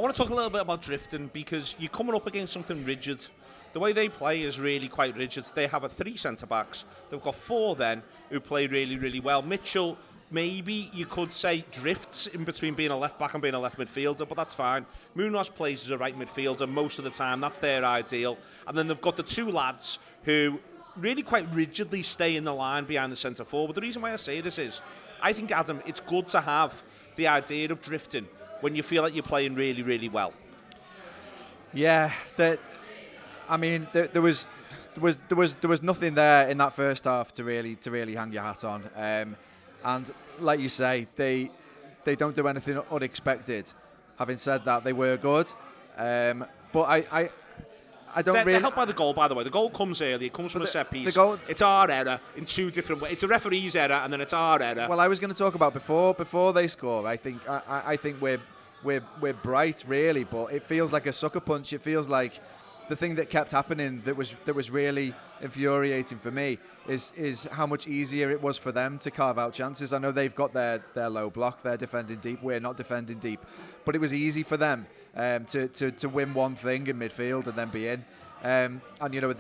want to talk a little bit about drifting because you're coming up against something rigid. The way they play is really quite rigid. They have 3 centre-backs. They've got 4 then who play really, really well. Mitchell, maybe you could say, drifts in between being a left-back and being a left midfielder, but that's fine. Munoz plays as a right midfielder most of the time. That's their ideal. And then they've got the 2 lads who really quite rigidly stay in the line behind the centre-forward. The reason why I say this is, I think, Adam, it's good to have the idea of drifting when you feel like you're playing really, really well. Yeah, there was nothing there in that first half to really hang your hat on. And like you say, they don't do anything unexpected. Having said that, they were good. But I don't really... They're helped by the goal, by the way. The goal comes early. It comes from a set piece. It's our error in 2 different ways. It's a referee's error, and then it's our error. Well, I was going to talk about before they score. I think we're bright, really, but it feels like a sucker punch. It feels like the thing that kept happening that was really infuriating for me is how much easier it was for them to carve out chances. I know they've got their low block, they're defending deep, we're not defending deep, but it was easy for them to win one thing in midfield and then be in. And you know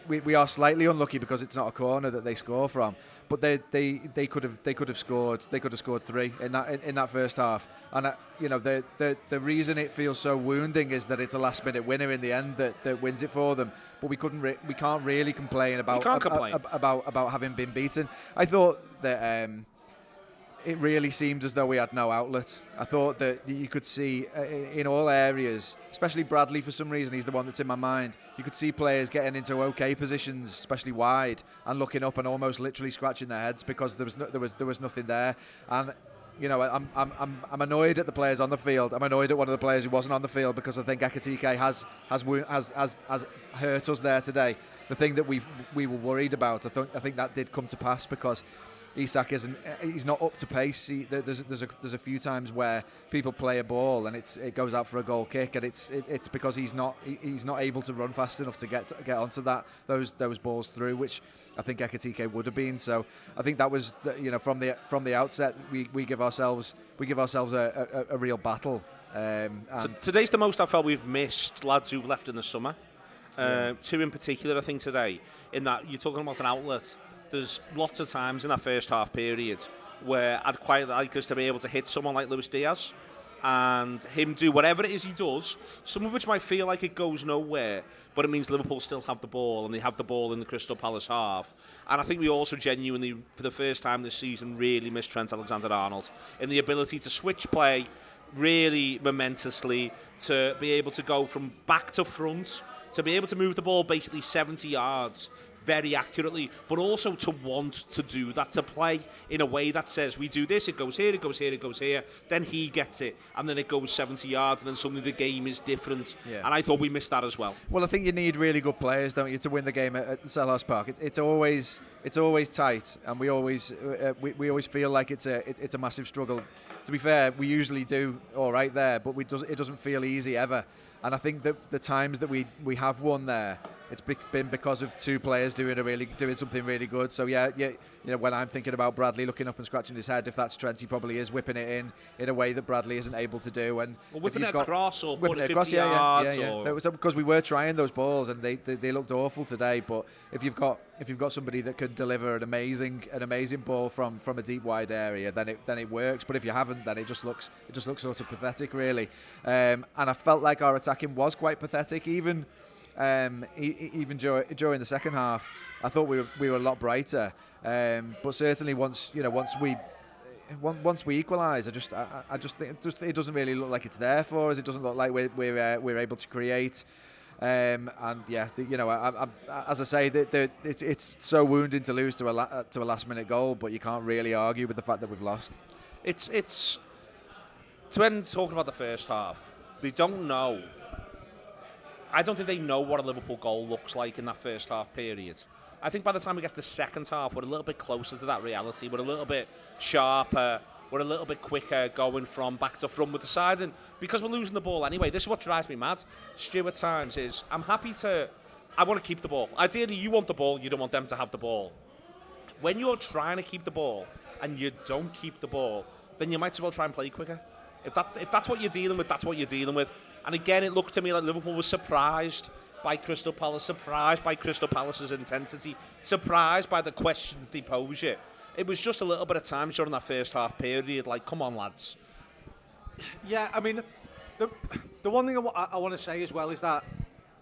we are slightly unlucky because it's not a corner that they score from, but they could have scored 3 in that first half. And you know the reason it feels so wounding is that it's a last minute winner in the end that wins it for them. But we can't really complain about having been beaten. I thought that it really seemed as though we had no outlet. I thought that you could see in all areas, especially Bradley for some reason, he's the one that's in my mind. You could see players getting into okay positions, especially wide, and looking up and almost literally scratching their heads because there was nothing there. And you know, I'm annoyed at the players on the field. I'm annoyed at one of the players who wasn't on the field because I think Ekitike has hurt us there today. The thing that we were worried about, I think that did come to pass because Isak he's not up to pace. There's a few times where people play a ball and it goes out for a goal kick, and it's because he's not able to run fast enough to get onto those balls through, which I think Ekitike would have been. So I think that was from the outset we give ourselves a real battle. So today's the most I felt we've missed lads who've left in the summer. 2 in particular, I think today. In that you're talking about an outlet. There's lots of times in that first half period where I'd quite like us to be able to hit someone like Luis Diaz and him do whatever it is he does, some of which might feel like it goes nowhere, but it means Liverpool still have the ball, and they have the ball in the Crystal Palace half. And I think we also genuinely, for the first time this season, really miss Trent Alexander-Arnold in the ability to switch play really momentously, to be able to go from back to front, to be able to move the ball basically 70 yards very accurately, but also to want to do that, to play in a way that says we do this, it goes here, it goes here, it goes here, then he gets it, and then it goes 70 yards, and then suddenly the game is different. Yeah. And I thought we missed that as well. Well, I think you need really good players, don't you, to win the game at Selhurst Park. It's always tight, and we always feel like it's a massive struggle. To be fair, we usually do all right there, but it doesn't feel easy ever. And I think that the times that we have won there, it's been because of 2 players doing something really good. So yeah, you know, when I'm thinking about Bradley looking up and scratching his head, if that's Trent, he probably is whipping it in a way that Bradley isn't able to do. And whipping it across or putting it 50 yards. Yeah. That was because we were trying those balls and they looked awful today. But if you've got somebody that can deliver an amazing ball from a deep wide area, then it works. But if you haven't, then it just looks sort of pathetic, really. And I felt like our attacking was quite pathetic, even during the second half. I thought we were a lot brighter, but certainly once we equalise, I just think it doesn't really look like it's there for us. It doesn't look like we're able to create. And yeah, as I say, it's so wounding to lose to a last minute goal, but you can't really argue with the fact that we've lost. It's when talking about the first half, they don't know. I don't think they know what a Liverpool goal looks like in that first half period. I think by the time we get to the second half, we're a little bit closer to that reality. We're a little bit sharper. We're a little bit quicker going from back to front with the sides. And because we're losing the ball anyway, this is what drives me mad, Stu, at times, is I want to keep the ball. Ideally, you want the ball, you don't want them to have the ball. When you're trying to keep the ball and you don't keep the ball, then you might as well try and play quicker. If that's what you're dealing with, that's what you're dealing with. And again, it looked to me like Liverpool was surprised by Crystal Palace, surprised by Crystal Palace's intensity, surprised by the questions they pose you. It was just a little bit of time during that first half period, like, come on, lads. Yeah, I mean, the one thing I want to say as well is that,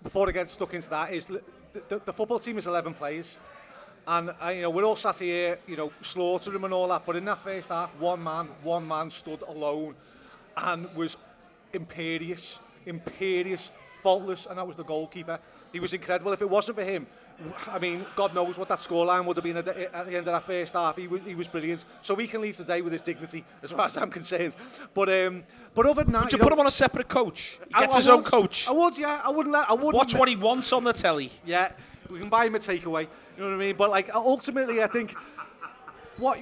before I get stuck into that, is the football team is 11 players. And, we're all sat here, slaughtering them and all that, but in that first half, one man stood alone and was imperious, faultless, and that was the goalkeeper. He was incredible. If it wasn't for him, I mean, God knows what that scoreline would have been at the end of that first half. He was brilliant. So he can leave today with his dignity, as far as I'm concerned. But other than that, would you put him on a separate coach? He gets his own coach. I would, yeah. I wouldn't. Watch what he wants on the telly. Yeah, we can buy him a takeaway. You know what I mean? But like, ultimately, I think what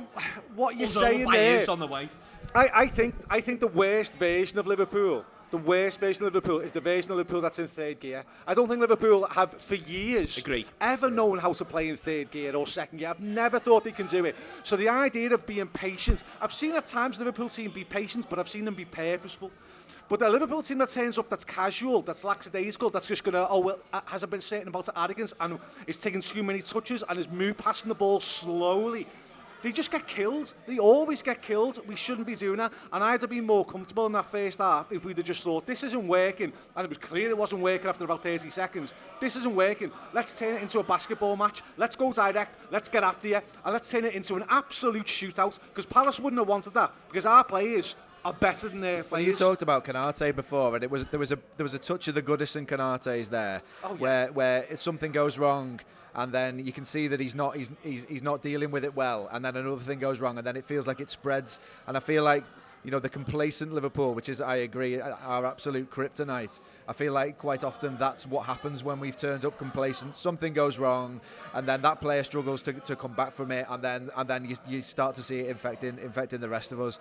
you're saying there is on the way. I think the worst version of Liverpool. The worst version of Liverpool is the version of Liverpool that's in third gear. I don't think Liverpool have, for years, ever known how to play in third gear or second gear. I've never thought they can do it. So the idea of being patient, I've seen at times Liverpool team be patient, but I've seen them be purposeful. But the Liverpool team that turns up, that's casual, that's lackadaisical, that's just going to, has a bit certain about arrogance and is taking too many touches and is passing the ball slowly. They just get killed. They always get killed. We shouldn't be doing that. And I'd have been more comfortable in that first half if we'd have just thought, this isn't working. And it was clear it wasn't working after about 30 seconds. This isn't working. Let's turn it into a basketball match. Let's go direct. Let's get after you. And let's turn it into an absolute shootout. Because Palace wouldn't have wanted that. Because our players are better than their players. You talked about Konate before, and there was a touch of the Goodison Konates there, where something goes wrong, and then you can see that he's not dealing with it well, and then another thing goes wrong, and then it feels like it spreads. And I feel like, the complacent Liverpool, which is, I agree, our absolute kryptonite. I feel like quite often that's what happens when we've turned up complacent. Something goes wrong, and then that player struggles to come back from it, and then you start to see it infecting the rest of us.